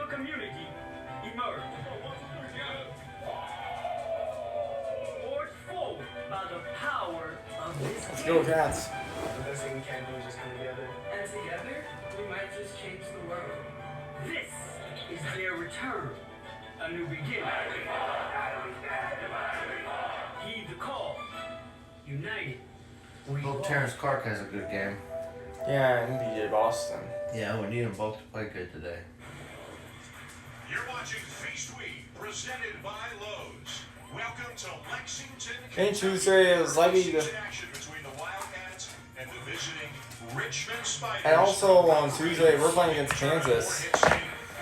a community emerged. Forged forward by the power of this. Let's go, Cats. The best thing we can do is just come together. And together, we might just change the world. This is their return. A new beginning. Heed the call. United. We Hope Terrence Clarke has a good game. Yeah, and DJ Boston. Yeah, we need them both to play good today. You're watching Feast Week, presented by Lowe's. Welcome to Lexington. And Tuesday is likely to. Action between the Wildcats and the visiting Richmond Spiders. And also on Tuesday, we're playing against Kansas.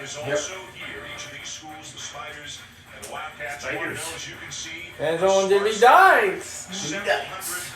Is also here. Each of these schools, the Spiders and the Wildcats, are known, as you can see. And on Jimmy Dykes. 700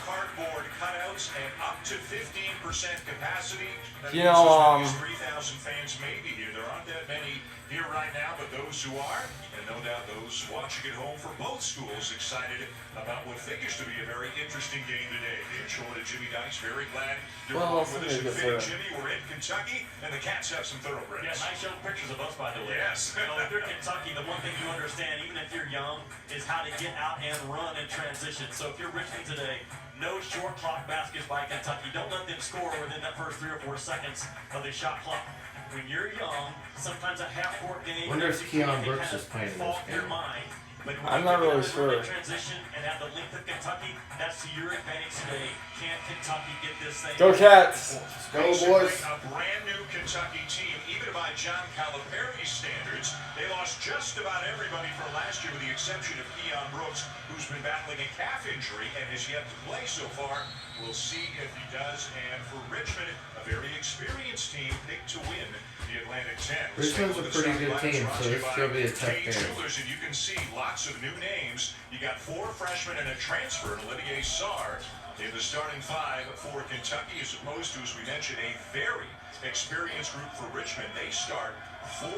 cardboard cutouts and up to 15% capacity. That You means know, as many as 3,000 fans may be here. There aren't that many here right now, but those who are, and no doubt those watching at home for both schools, excited about what figures to be a very interesting game today. Dan Short and Jimmy Dykes, very glad you're along with us. And Fitting, Jimmy, we're in Kentucky, and the Cats have some thoroughbreds. Yeah, nice young pictures of us, by the way. Yes. You know, if you're Kentucky, the one thing you understand, even if you're young, is how to get out and run and transition. So if you're Richmond today, no short clock baskets by Kentucky. Don't let them score within that first 3 or 4 seconds of the shot clock. When you're young, sometimes a half-court game. Wonder if Keon Brooks is playing in this your game. mind. But when I'm you not get really out and sure. run and transition and have the length of Kentucky, that's to your advantage today. Can Kentucky get this thing? Go Cats. Go, boys. A brand new Kentucky team, even by John Calipari's standards. They lost just about everybody from last year with the exception of Keon Brooks, who's been battling a calf injury and has yet to play so far. We'll see if he does. And for Richmond, a very experienced team picked to win the Atlantic 10. Richmond's a pretty good team, so this will be a tough game. And you can see lots of new names. You got 4 freshmen and a transfer, Olivier Sarr, in the starting 5 for Kentucky, as opposed to, as we mentioned, a very experienced group for Richmond. They start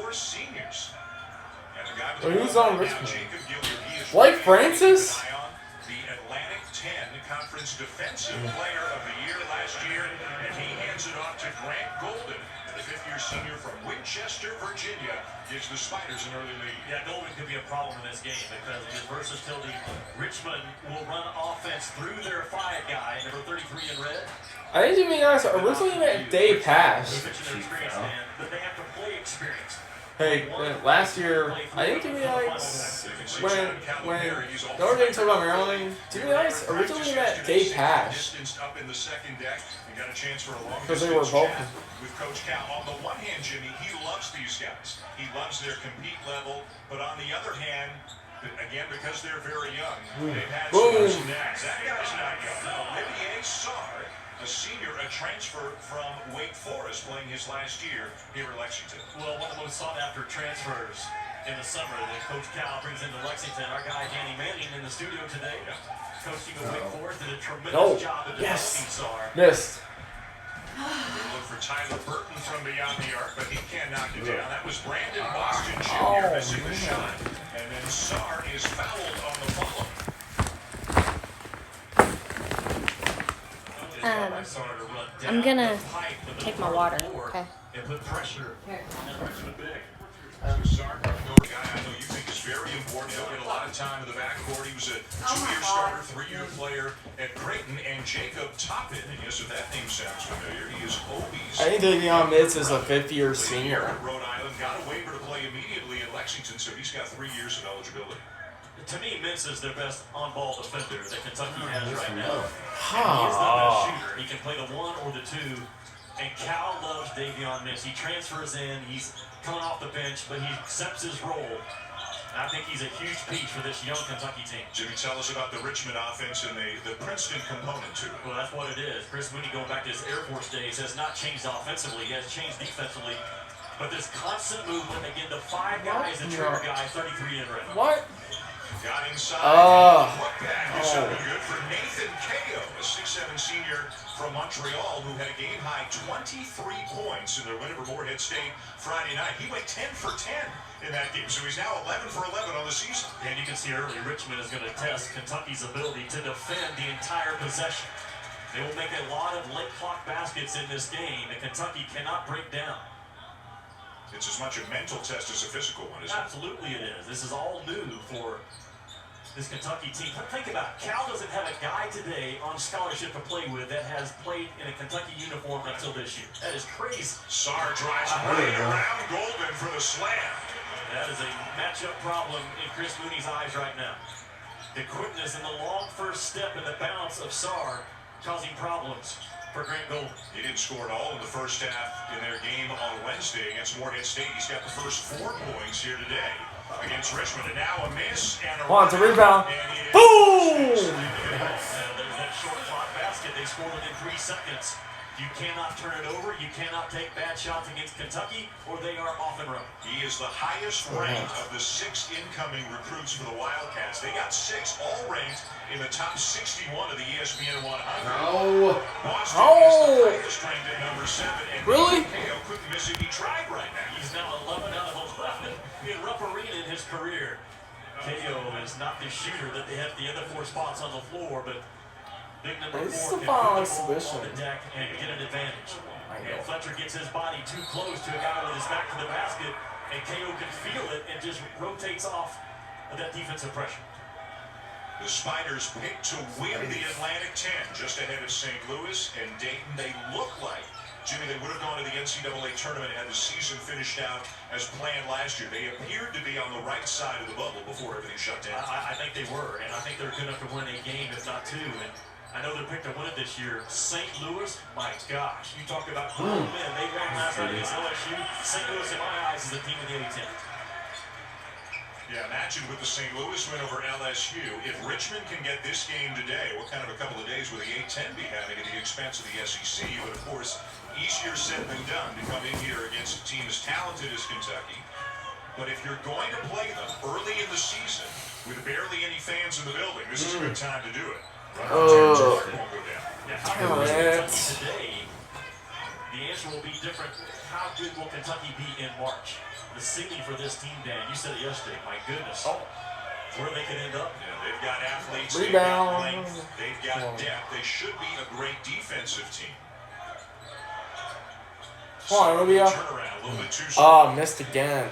4 seniors. And the guy with Who's on Richmond? Jacob Gilliard, he is Blake Francis? the Atlantic 10 Conference Defensive Player of the Year last year, and he hands it off to Grant Golden, the 5th-year senior from Winchester, Virginia, gives the Spiders an early lead. Yeah, Golden could be a problem in this game because of his versatility. Richmond will run offense through their 5 guy, number 33 in red. I think Jimmy Dykes originally meant Dave Pash. They mentioned their experience, man, but they have to play experience. Hey, last year, I think Jimmy Dykes, when Notre Dame took on Maryland, Jimmy Dykes originally meant Dave Pash. Because they were both. With Coach Cal, on the one hand, Jimmy, he loves these guys. He loves their compete level, but on the other hand, again, because they're very young, they've had some nags. That guy's not young. Olivier Sarr, a senior, a transfer from Wake Forest, playing his last year here at Lexington. Well, one of the most sought-after transfers in the summer that Coach Cal brings into Lexington. Our guy Danny Manning in the studio today, coaching at Wake Forest, did a tremendous job of developing Sarr. Missed. We look for Tyler Burton from beyond the arc, but he can't knock it down. That was Brandon Boston Jr. missing the shot. And then Sarr is fouled on the follow. I'm gonna take my water, okay? And put pressure on Richmond big. Sarr, the guy I know you think is very important. He'll get a lot of time in the backcourt. He was a 2-year starter, 3-year player at Creighton, and Jacob Toppin. And yes, if that name sounds familiar, he is Obi's. I think Davion Mitz is a 5th-year senior. Rhode Island got a waiver to play immediately in Lexington, so he's got 3 years of eligibility. To me, Mintz is their best on-ball defender that Kentucky has right now. Huh. And he is the best shooter. He can play the 1 or the 2. And Cal loves Davion Mitz. He transfers in. He's coming off the bench, but he accepts his role. And I think he's a huge piece for this young Kentucky team. Jimmy, tell us about the Richmond offense and the Princeton component to it. Well, that's what it is. Chris Mooney, going back to his Air Force days, has not changed offensively. He has changed defensively. But this constant movement, again, the 5 guys, the trigger guy, 33 in red. What? Got inside. Oh. Putback is good for Nathan Kao, a 6'7" senior from Montreal who had a game-high 23 points in their win over Morehead State Friday night. He went 10 for 10 in that game, so he's now 11 for 11 on the season. And you can see early, Richmond is going to test Kentucky's ability to defend the entire possession. They will make a lot of late clock baskets in this game that Kentucky cannot break down. It's as much a mental test as a physical one, isn't it? Absolutely it is. This is all new for this Kentucky team. Think about it. Cal doesn't have a guy today on scholarship to play with that has played in a Kentucky uniform until this year. That is crazy. Sarr drives right around Golden for the slam. That is a matchup problem in Chris Mooney's eyes right now. The quickness and the long first step and the bounce of Sarr causing problems for Grant Golden. He didn't score at all in the first half in their game on Wednesday against Morehead State. He's got the first 4 points here today against Richmond. And now a miss and a It's a rebound. Boom! Boom! There's that short clock basket. They scored within 3 seconds. You cannot turn it over. You cannot take bad shots against Kentucky, or they are off and running. He is the highest ranked of the 6 incoming recruits for the Wildcats. They got 6, all ranked in the top 61 of the ESPN 100. No. Boston is the highest ranked at number 7. And Really? K.O. couldn't miss it. He tried right now. He's now 11 out of 11 in rough arena in his career. K.O. is not the shooter that they have at the other 4 spots on the floor, but big number 4 This is can a put foul the ball exhibition. on the deck and get an advantage. I know. And Fletcher gets his body too close to a guy with his back to the basket, and K.O. can feel it and just rotates off of that defensive pressure. The Spiders picked to win the Atlantic 10, just ahead of St. Louis and Dayton. They look like, Jimmy, they would have gone to the NCAA tournament had the season finished out as planned last year. They appeared to be on the right side of the bubble before everything shut down. I think they were, and I think they're good enough to win a game, if not 2. And I know they're picked to win it this year. St. Louis, my gosh, you talk about grown men. They won last night against LSU. St. Louis, in my eyes, is the team in the A-10. Yeah, imagine with the St. Louis win over LSU. If Richmond can get this game today, what kind of a couple of days will the A-10 be having at the expense of the SEC? But of course, easier said than done to come in here against a team as talented as Kentucky. But if you're going to play them early in the season with barely any fans in the building, this is a good time to do it. Oh. Won't go down. Now, how good is Kentucky today? The answer will be different. How good will Kentucky be in March? The ceiling for this team, Dan, you said it yesterday. My goodness. Where they could end up. Yeah, they've got athletes, Rebound. they've got length, they've got depth. They should be a great defensive team. Come on, Olivia. Turnaround, a little bit too slow. Oh, missed again.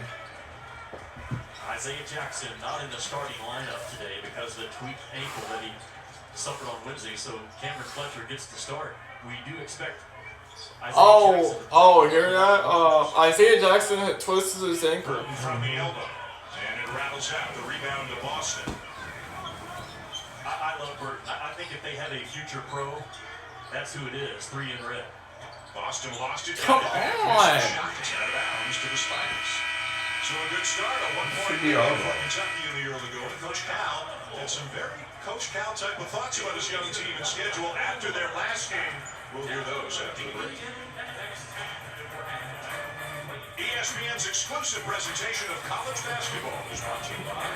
Isaiah Jackson not in the starting lineup today because of the tweaked ankle that he suffered on Wednesday. So Cameron Fletcher gets the start. We do expect Isaiah Jackson. Hear that? Isaiah Jackson had twisted his ankle. From the elbow. And it rattles out. The rebound to Boston. I love Bert. I think if they have a future pro, that's who it is. 3 in red. Boston lost it. Come on. Out of bounds to the Spiders. So a good start. A 1-point lead for Kentucky in the early going. Coach Cal had some very Coach Cal type of thoughts about his young team and schedule after their last game. We'll hear those after the break. ESPN's exclusive presentation of college basketball is brought to you by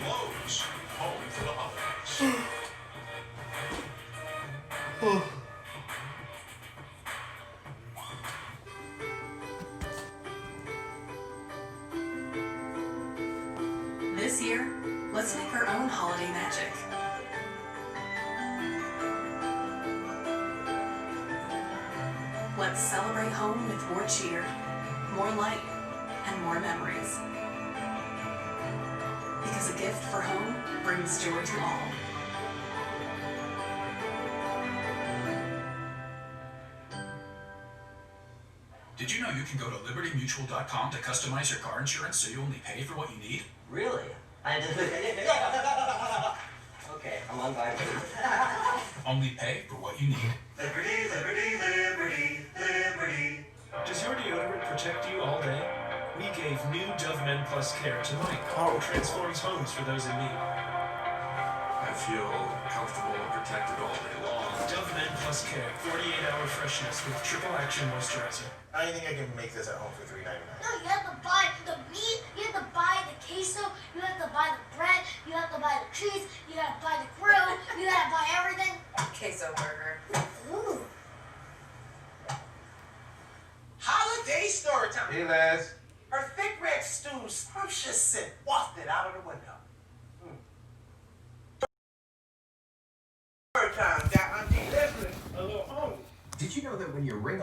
Lowe's, home for the holidays. This year, let's make our own holiday magic. Let's celebrate home with more cheer, more light, and more memories. Because a gift for home brings joy to all. Did you know you can go to libertymutual.com to customize your car insurance so you only pay for what you need? Really? I didn't. Okay, I'm on by. Only pay for what you need. Liberty, liberty, liberty, liberty. Does your deodorant protect you all day? We gave new Dove Men Plus Care to Mike, who transforms homes for those in need. I feel comfortable and protected all day long. Dove Men Plus Care, 48-hour freshness with triple action moisturizer. I don't think I can make this at home for $3.99. No, you have to buy the meat, you have to buy the queso, you have to buy the bread, you have to buy the cheese, you have to buy the grill, you have to buy everything. Queso burger. Ooh. Holiday story time. Hey, lads. Her thick red stew scrumptious scent wafted out of the window. Third time got Auntie Leslie a little hungry. Did you know that when your ring